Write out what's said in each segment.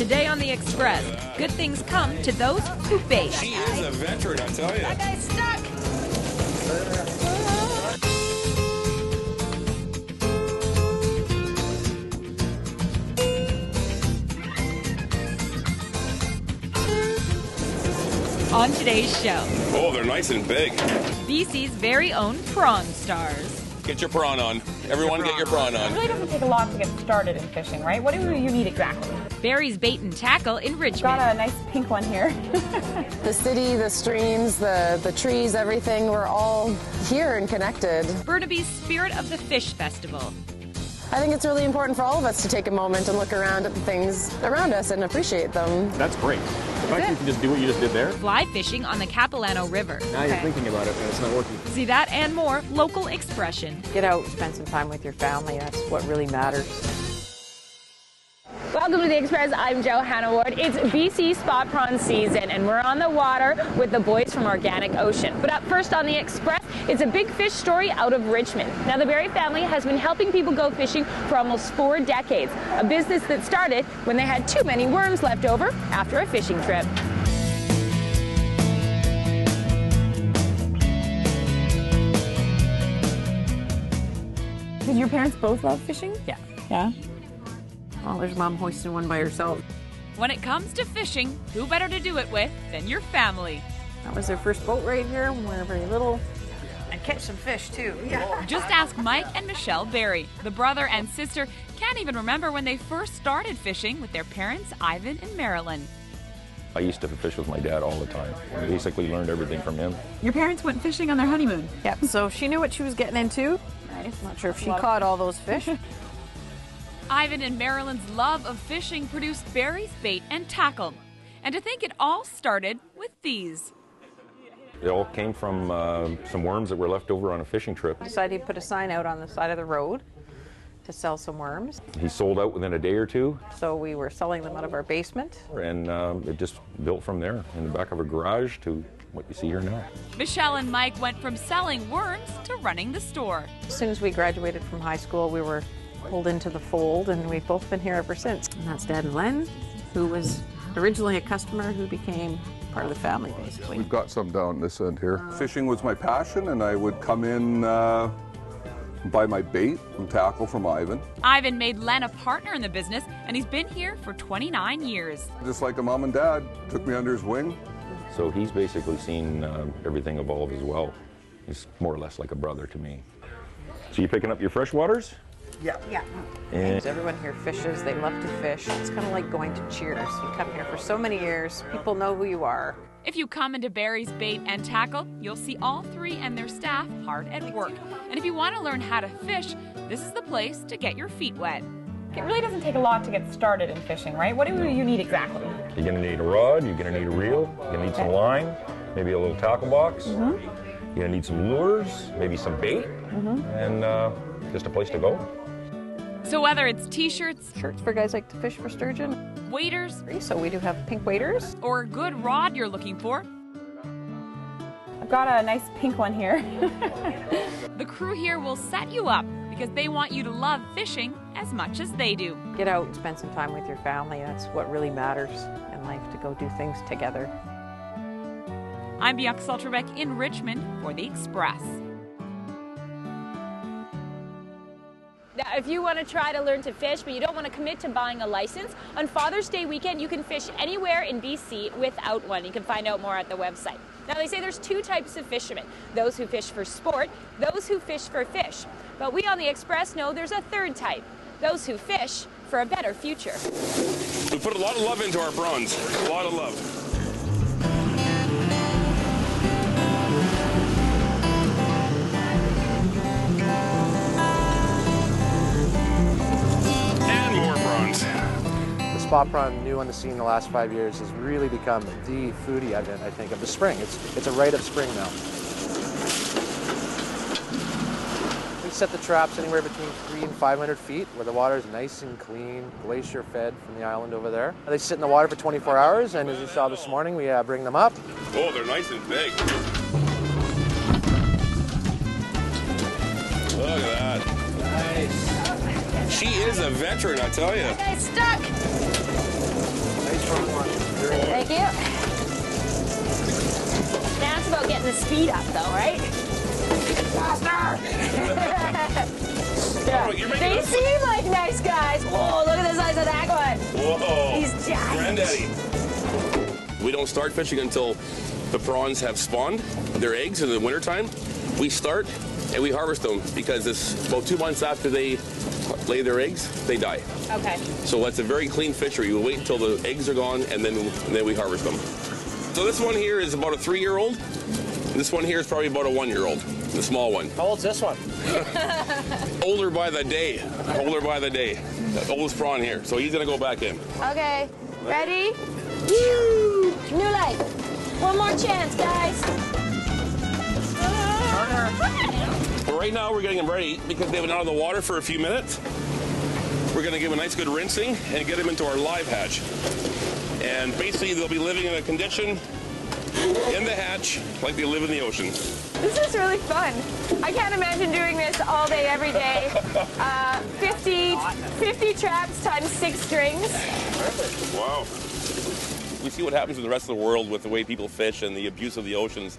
Today on The Express, good things come to those who fish. She is a veteran, I tell you. That guy's stuck. On today's show. Oh, they're nice and big. BC's very own prawn stars. Get your prawn on. Everyone get your prawn on. It really doesn't take a lot to get started in fishing, right? What do you need exactly? Barry's Bait and Tackle in Richmond. Got a nice pink one here. The city, the streams, the trees, everything, we're all here and connected. Burnaby's Spirit of the Fish Festival. I think it's really important for all of us to take a moment and look around at the things around us and appreciate them. That's great. In fact, you can just do what you just did there. Fly fishing on the Capilano River. Now you're thinking about it and it's not working. See that and more local expression. Get out, spend some time with your family. That's what really matters. Welcome to The Express. I'm Johanna Ward. It's BC Spot Prawn season, and we're on the water with the boys from Organic Ocean. But up first on The Express, it's a big fish story out of Richmond. Now, the Barry family has been helping people go fishing for almost 4 decades, a business that started when they had too many worms left over after a fishing trip. Did your parents both love fishing? Yeah. Yeah. Well, there's Mom hoisting one by herself. When it comes to fishing, who better to do it with than your family? That was their first boat ride here when we were very little. And catch some fish, too. Yeah. Just ask Mike and Michelle Barry. The brother and sister can't even remember when they first started fishing with their parents, Ivan and Marilyn. I used to fish with my dad all the time. I basically learned everything from him. Your parents went fishing on their honeymoon? Yep, so she knew what she was getting into. I'm not sure if she caught all those fish. Ivan and Marilyn's love of fishing produced Barry's Bait and Tackle. And to think it all started with these. It all came from some worms that were left over on a fishing trip. Decided to put a sign out on the side of the road to sell some worms. He sold out within a day or two, So we were selling them out of our basement. and it just built from there, in the back of a garage to what you see here now. Michelle and Mike went from selling worms to running the store. As soon as we graduated from high school, we were pulled into the fold, and we've both been here ever since. And that's Dad and Len, who was originally a customer who became part of the family, basically. We've got some down this end here. Fishing was my passion, and I would come in buy my bait and tackle from Ivan. Ivan made Len a partner in the business, and he's been here for 29 years. Just like a mom and dad, took me under his wing. So he's basically seen everything evolve as well. He's more or less like a brother to me. So you picking up your freshwaters? Yeah. And Everyone here fishes. They love to fish. It's kind of like going to Cheers. You come here for so many years. People know who you are. If you come into Barry's Bait and Tackle, you'll see all three and their staff hard at work. And if you want to learn how to fish, this is the place to get your feet wet. It really doesn't take a lot to get started in fishing, right? What do you need exactly? you're going to need a rod, you're going to need a reel, you're going to need some line, maybe a little tackle box. You're going to need some lures, maybe some bait, and just a place to go. So whether it's t-shirts, Shirts for guys like to fish for sturgeon. waders, So we do have pink waders. or a good rod you're looking for, I've got a nice pink one here. the crew here will set you up because they want you to love fishing as much as they do. Get out and spend some time with your family. That's what really matters in life, to go do things together. I'm Bianca Salterbeck in Richmond for The Express. Now, if you want to try to learn to fish, but you don't want to commit to buying a license, on Father's Day weekend, you can fish anywhere in BC without one. You can find out more at the website. Now, they say there's 2 types of fishermen, those who fish for sport, those who fish for fish. But we on The Express know there's a 3rd type, those who fish for a better future. We put a lot of love into our prawns. A lot of love. And more prawns. The Spot Prawn, new on the scene in the last 5 years, has really become the foodie event, I think, of the spring. It's a rite of spring now. We set the traps anywhere between 300 and 500 feet, where the water is nice and clean, glacier fed from the island over there. They sit in the water for 24 hours, and as you saw this morning, we bring them up. Oh, they're nice and big. Look at that. Nice. She is a veteran, I tell you. That guy's stuck. speed up though, right? Faster! Yeah. They seem like nice guys. Whoa, look at the size of that one. Whoa. He's giant. Granddaddy. We don't start fishing until the prawns have spawned their eggs in the wintertime. We start and we harvest them because it's about 2 months after they lay their eggs, they die. Okay. So that's a very clean fishery. We wait until the eggs are gone and then we harvest them. So this one here is about a 3-year-old. This one here is probably about a 1-year-old, the small one. How old's this one? Older by the day. Older by the day. The oldest prawn here. So he's gonna go back in. Okay. Ready? Woo! New light. One more chance, guys. But right now we're getting them ready because they've been out of the water for a few minutes. We're gonna give them a nice good rinsing and get them into our live hatch. And basically they'll be living in a condition in the hatch like they live in the ocean. This is really fun. I can't imagine doing this all day, every day. 50 traps times 6 strings. Wow. We see what happens in the rest of the world with the way people fish and the abuse of the oceans.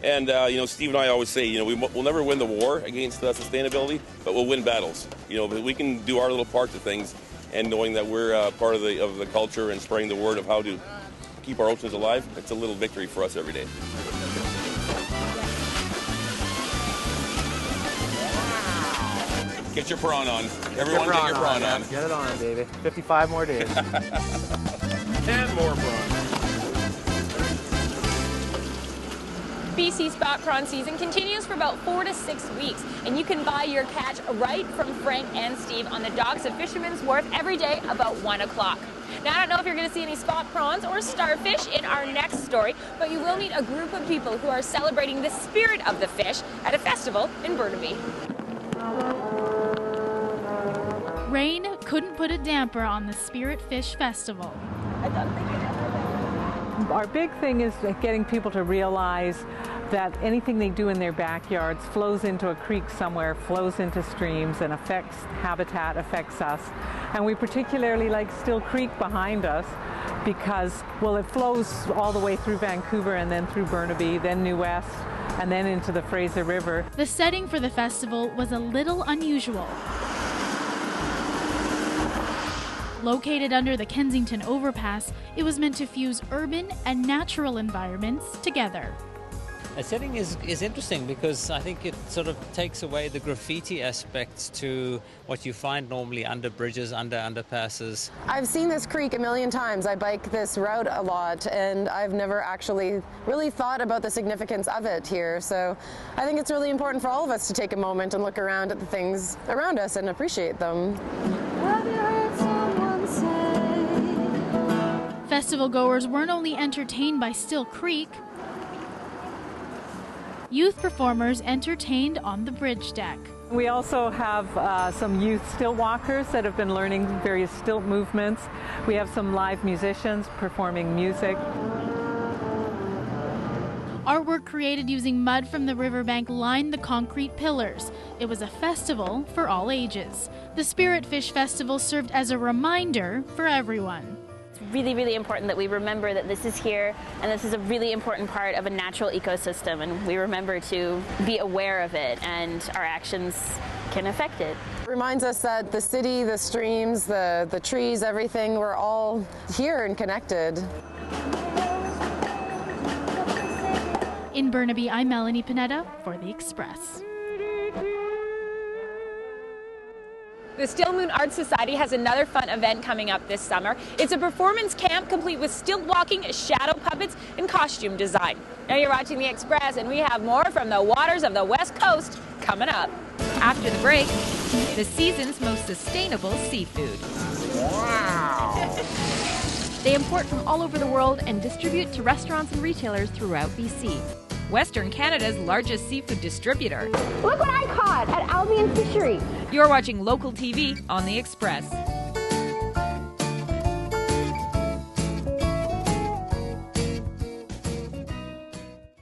And, Steve and I always say, we'll never win the war against sustainability, but we'll win battles. But we can do our little part to things, and knowing that we're part of the culture and spreading the word of how to keep our oceans alive, it's a little victory for us every day. Get your prawn on. Everyone get your prawn on. Get it on, baby. 55 more days. 10 more prawns. BC Spot Prawn season continues for about 4 to 6 weeks, and you can buy your catch right from Frank and Steve on the docks of Fisherman's Wharf every day about 1 o'clock. Now, I don't know if you're going to see any spot prawns or starfish in our next story, but you will meet a group of people who are celebrating the spirit of the fish at a festival in Burnaby. Rain couldn't put a damper on the Spirit Fish Festival. Our big thing is getting people to realize that anything they do in their backyards flows into a creek somewhere, flows into streams, and affects habitat, affects us. And we particularly like Still Creek behind us because, well, it flows all the way through Vancouver and then through Burnaby, then New West, and then into the Fraser River. The setting for the festival was a little unusual. Located under the Kensington Overpass, it was meant to fuse urban and natural environments together. The setting is interesting because I think it sort of takes away the graffiti aspects to what you find normally under bridges, under underpasses. I've seen this creek a million times. I bike this route a lot, and I've never actually really thought about the significance of it here. So I think it's really important for all of us to take a moment and look around at the things around us and appreciate them. Festival goers weren't only entertained by Still Creek. Youth performers entertained on the bridge deck. We also have some youth stilt walkers that have been learning various stilt movements. We have some live musicians performing music. Artwork created using mud from the riverbank lined the concrete pillars. It was a festival for all ages. The Spirit Fish Festival served as a reminder for everyone. Really, really important that we remember that this is here and this is a really important part of a natural ecosystem, and we remember to be aware of it, and our actions can affect it. It reminds us that the city, the streams, the trees, everything, we're all here and connected. In Burnaby, I'm Melanie Pineda for The Express. The Still Moon Arts Society has another fun event coming up this summer. It's a performance camp complete with stilt walking, shadow puppets, and costume design. Now you're watching The Express, and we have more from the waters of the West Coast coming up. After the break, the season's most sustainable seafood. Wow! They import from all over the world and distribute to restaurants and retailers throughout BC. Western Canada's largest seafood distributor. Look what I caught at Albion Fishery. You're watching local TV on The Express.